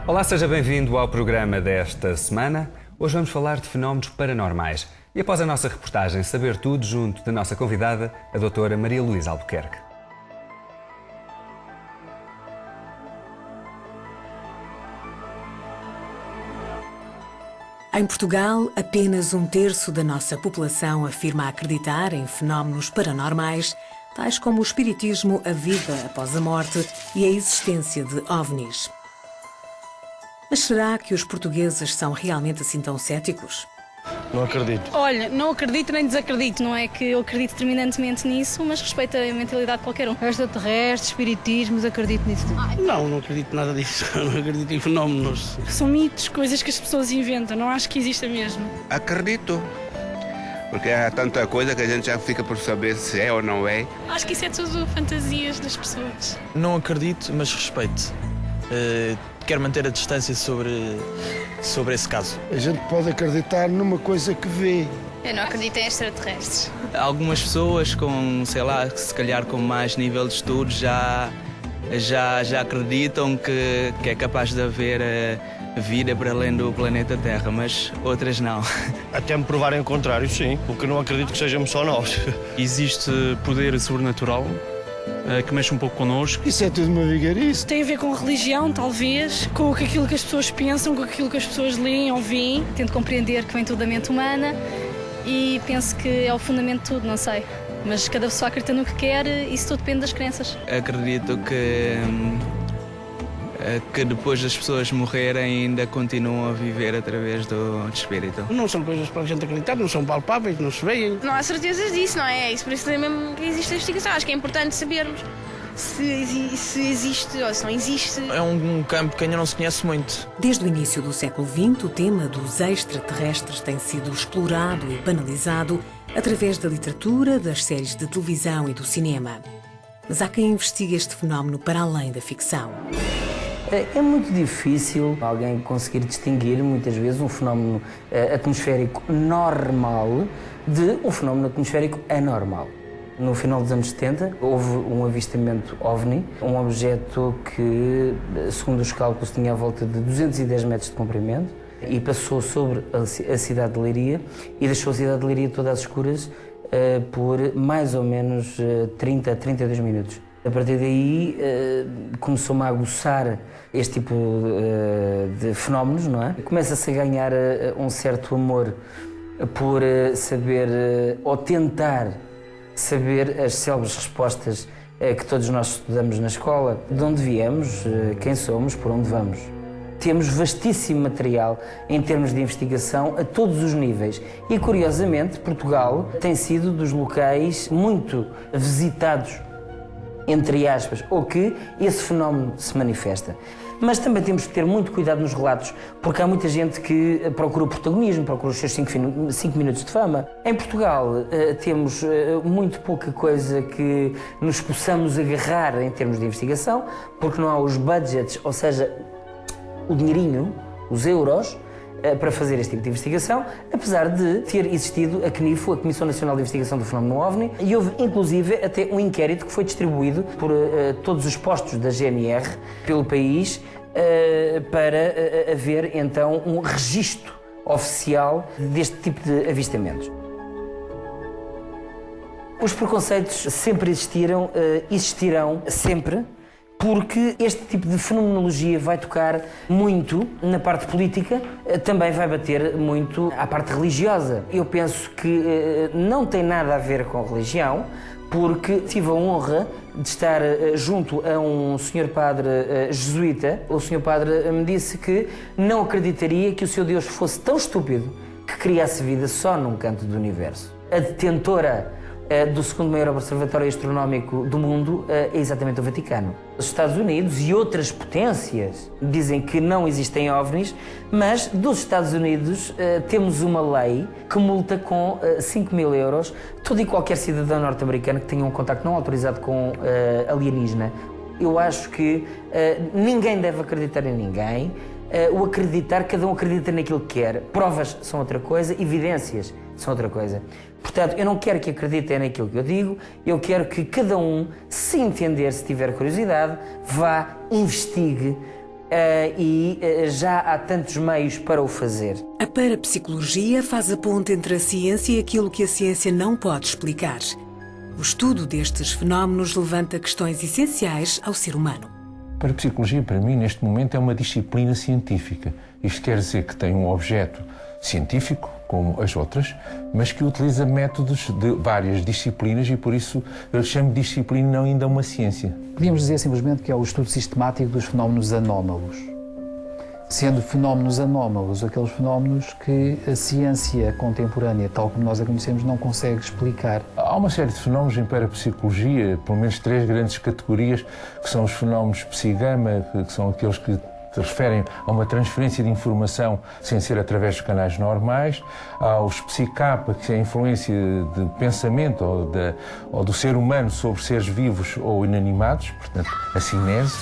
Olá, seja bem-vindo ao programa desta semana. Hoje vamos falar de fenómenos paranormais. E após a nossa reportagem Saber Tudo, junto da nossa convidada, a doutora Maria Luísa Albuquerque. Em Portugal, apenas 1/3 da nossa população afirma acreditar em fenómenos paranormais, tais como o espiritismo, a vida após a morte e a existência de OVNIs. Mas será que os portugueses são realmente assim tão céticos? Não acredito. Olha, não acredito nem desacredito, não é que eu acredito terminantemente nisso, mas respeito a mentalidade de qualquer um. Extraterrestres, espiritismos, acredito nisso. Não acredito nada disso. Não acredito em fenómenos. São mitos, coisas que as pessoas inventam, não acho que exista mesmo. Acredito, porque há tanta coisa que a gente já fica por saber se é ou não é. Acho que isso é tudo fantasias das pessoas. Não acredito, mas respeito. Quero manter a distância sobre esse caso. A gente pode acreditar numa coisa que vê. Eu não acredito em extraterrestres. Algumas pessoas com, sei lá, se calhar com mais nível de estudo já acreditam que é capaz de haver vida para além do planeta Terra, mas outras não. Até me provarem o contrário, sim. Porque não acredito que sejamos só nós. Existe poder sobrenatural que mexe um pouco connosco. Isso é tudo uma vigarice. Tem a ver com religião, talvez, com aquilo que as pessoas pensam, com aquilo que as pessoas leem ou veem. Tento compreender que vem tudo da mente humana e penso que é o fundamento de tudo, não sei. Mas cada pessoa acredita no que quer, isso tudo depende das crenças. Acredito que depois das pessoas morrerem ainda continuam a viver através do espírito. Não são coisas para a gente acreditar, não são palpáveis, não se veem. Não há certezas disso, não é? Isso por isso mesmo que existe a investigação. Acho que é importante sabermos se existe ou se não existe. É um campo que ainda não se conhece muito. Desde o início do século XX, o tema dos extraterrestres tem sido explorado e banalizado através da literatura, das séries de televisão e do cinema. Mas há quem investigue este fenómeno para além da ficção. É muito difícil alguém conseguir distinguir, muitas vezes, um fenómeno atmosférico normal de um fenómeno atmosférico anormal. No final dos anos 70, houve um avistamento OVNI, um objeto que, segundo os cálculos, tinha a volta de 210 metros de comprimento e passou sobre a cidade de Leiria e deixou a cidade de Leiria toda às escuras por mais ou menos 30 a 32 minutos. A partir daí começou-me a aguçar este tipo de fenómenos, não é? Começa-se a ganhar um certo amor por saber ou tentar saber as célebres respostas que todos nós estudamos na escola. De onde viemos, quem somos, por onde vamos. Temos vastíssimo material em termos de investigação a todos os níveis e, curiosamente, Portugal tem sido dos locais muito visitados, entre aspas, ou que esse fenómeno se manifesta. Mas também temos que ter muito cuidado nos relatos, porque há muita gente que procura o protagonismo, procura os seus 5 minutos de fama. Em Portugal temos muito pouca coisa que nos possamos agarrar em termos de investigação, porque não há os budgets, ou seja, o dinheirinho, os euros, para fazer este tipo de investigação, apesar de ter existido a CNIFO, a Comissão Nacional de Investigação do Fenómeno OVNI, e houve inclusive até um inquérito que foi distribuído por todos os postos da GNR pelo país para haver então um registro oficial deste tipo de avistamentos. Os preconceitos sempre existiram, existirão sempre, porque este tipo de fenomenologia vai tocar muito na parte política, também vai bater muito à parte religiosa. Eu penso que não tem nada a ver com religião, porque tive a honra de estar junto a um senhor padre jesuíta. O senhor padre me disse que não acreditaria que o seu Deus fosse tão estúpido que criasse vida só num canto do universo. A detentora do segundo maior observatório astronómico do mundo é exatamente o Vaticano. Os Estados Unidos e outras potências dizem que não existem OVNIs, mas dos Estados Unidos temos uma lei que multa com 5.000 euros todo e qualquer cidadão norte-americano que tenha um contacto não autorizado com alienígena. Eu acho que ninguém deve acreditar em ninguém. O acreditar, cada um acredita naquilo que quer. Provas são outra coisa, evidências são outra coisa. Portanto, eu não quero que acreditem naquilo que eu digo, eu quero que cada um, se entender, se tiver curiosidade, vá, investigue e já há tantos meios para o fazer. A parapsicologia faz a ponte entre a ciência e aquilo que a ciência não pode explicar. O estudo destes fenómenos levanta questões essenciais ao ser humano. A parapsicologia, para mim, neste momento, é uma disciplina científica. Isto quer dizer que tem um objeto científico, como as outras, mas que utiliza métodos de várias disciplinas e, por isso, eu chamo de disciplina não ainda uma ciência. Podíamos dizer simplesmente que é o estudo sistemático dos fenómenos anómalos. Sendo fenómenos anómalos aqueles fenómenos que a ciência contemporânea, tal como nós a conhecemos, não consegue explicar. Há uma série de fenómenos em parapsicologia, pelo menos 3 grandes categorias, que são os fenómenos psi-gama, que são aqueles que se referem a uma transferência de informação sem ser através dos canais normais. Há os psi-kappa, que é a influência de pensamento ou do ser humano sobre seres vivos ou inanimados, portanto, a cinese.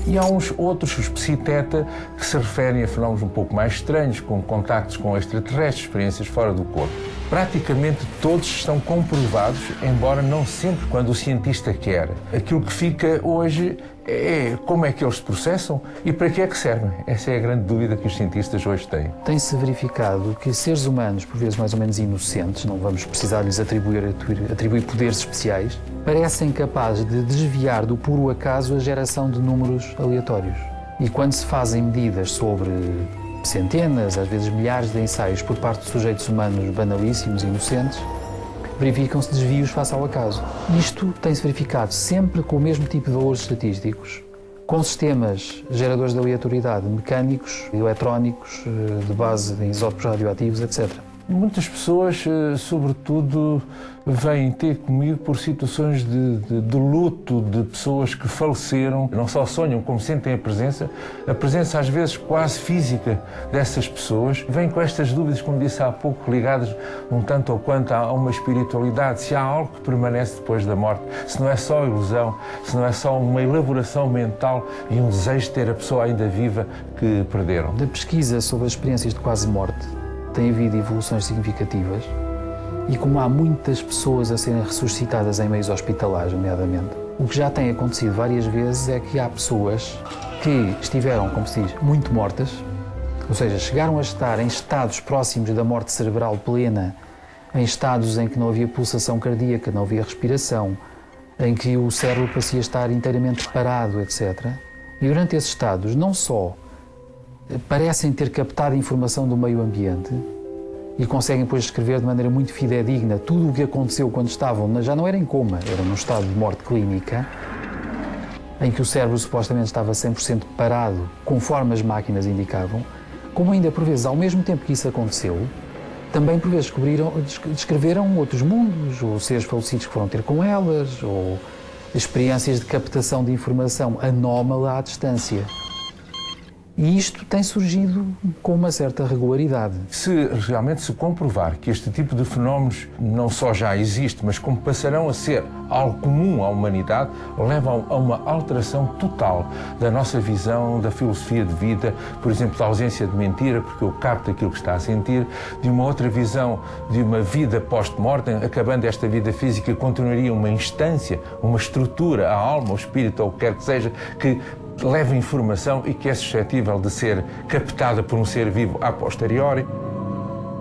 E há uns outros, os psi-theta, que se referem a fenómenos um pouco mais estranhos, com contactos com extraterrestres, experiências fora do corpo. Praticamente todos estão comprovados, embora não sempre quando o cientista quer. Aquilo que fica hoje é como é que eles se processam e para que é que servem. Essa é a grande dúvida que os cientistas hoje têm. Tem-se verificado que seres humanos, por vezes mais ou menos inocentes, não vamos precisar lhes atribuir poderes especiais, parecem capazes de desviar do puro acaso a geração de números aleatórios. E quando se fazem medidas sobre centenas, às vezes milhares de ensaios por parte de sujeitos humanos banalíssimos e inocentes, verificam-se desvios face ao acaso. Isto tem-se verificado sempre com o mesmo tipo de valores estatísticos, com sistemas geradores de aleatoriedade mecânicos, eletrónicos, de base em isótopos radioativos, etc. Muitas pessoas, sobretudo, vêm ter comigo por situações de luto de pessoas que faleceram. Não só sonham, como sentem a presença às vezes quase física dessas pessoas. Vêm com estas dúvidas, como disse há pouco, ligadas um tanto ou quanto a uma espiritualidade, se há algo que permanece depois da morte, se não é só ilusão, se não é só uma elaboração mental e um desejo de ter a pessoa ainda viva que perderam. Da pesquisa sobre as experiências de quase morte, tem havido evoluções significativas e como há muitas pessoas a serem ressuscitadas em meios hospitalares, nomeadamente, o que já tem acontecido várias vezes é que há pessoas que estiveram, como se diz, muito mortas, ou seja, chegaram a estar em estados próximos da morte cerebral plena, em estados em que não havia pulsação cardíaca, não havia respiração, em que o cérebro parecia estar inteiramente parado, etc. E durante esses estados, não só parecem ter captado informação do meio ambiente e conseguem depois descrever de maneira muito fidedigna tudo o que aconteceu quando estavam, já não era em coma, era num estado de morte clínica, em que o cérebro supostamente estava 100% parado, conforme as máquinas indicavam, como ainda por vezes, ao mesmo tempo que isso aconteceu, também por vezes descreveram outros mundos, ou seres falecidos que foram ter com elas, ou experiências de captação de informação anómala à distância. E isto tem surgido com uma certa regularidade. Se realmente se comprovar que este tipo de fenómenos não só já existe, mas como passarão a ser algo comum à humanidade, levam a uma alteração total da nossa visão, da filosofia de vida, por exemplo, da ausência de mentira, porque eu capto aquilo que está a sentir, de uma outra visão de uma vida post-mortem, acabando esta vida física, continuaria uma instância, uma estrutura, a alma, o espírito, ou o que quer que seja, que leva informação e que é suscetível de ser captada por um ser vivo a posteriori.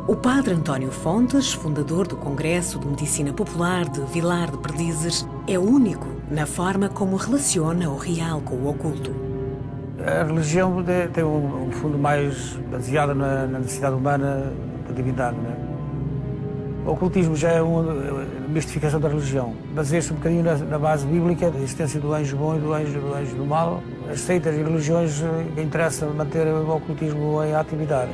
O padre António Fontes, fundador do Congresso de Medicina Popular de Vilar de Perdizes, é único na forma como relaciona o real com o oculto. A religião tem um fundo mais baseado na necessidade humana da divindade, não é? O ocultismo já é uma mistificação da religião. Baseia-se um bocadinho na base bíblica, da existência do anjo bom e do anjo do mal. As seitas e religiões interessam manter o ocultismo em atividade.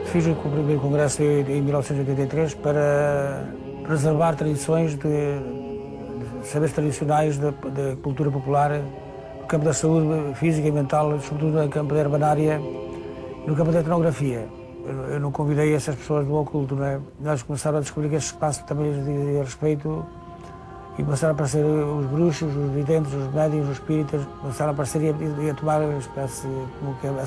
Fiz o primeiro congresso em 1983 para preservar tradições de saberes tradicionais da cultura popular no campo da saúde física e mental, sobretudo no campo da herbanária e no campo da etnografia. Eu não convidei essas pessoas do oculto, não é? Nós começaram a descobrir que este espaço também lhes dizia respeito e começaram a aparecer os bruxos, os videntes, os médiuns, os espíritas, começaram a aparecer e a tomar uma espécie como que a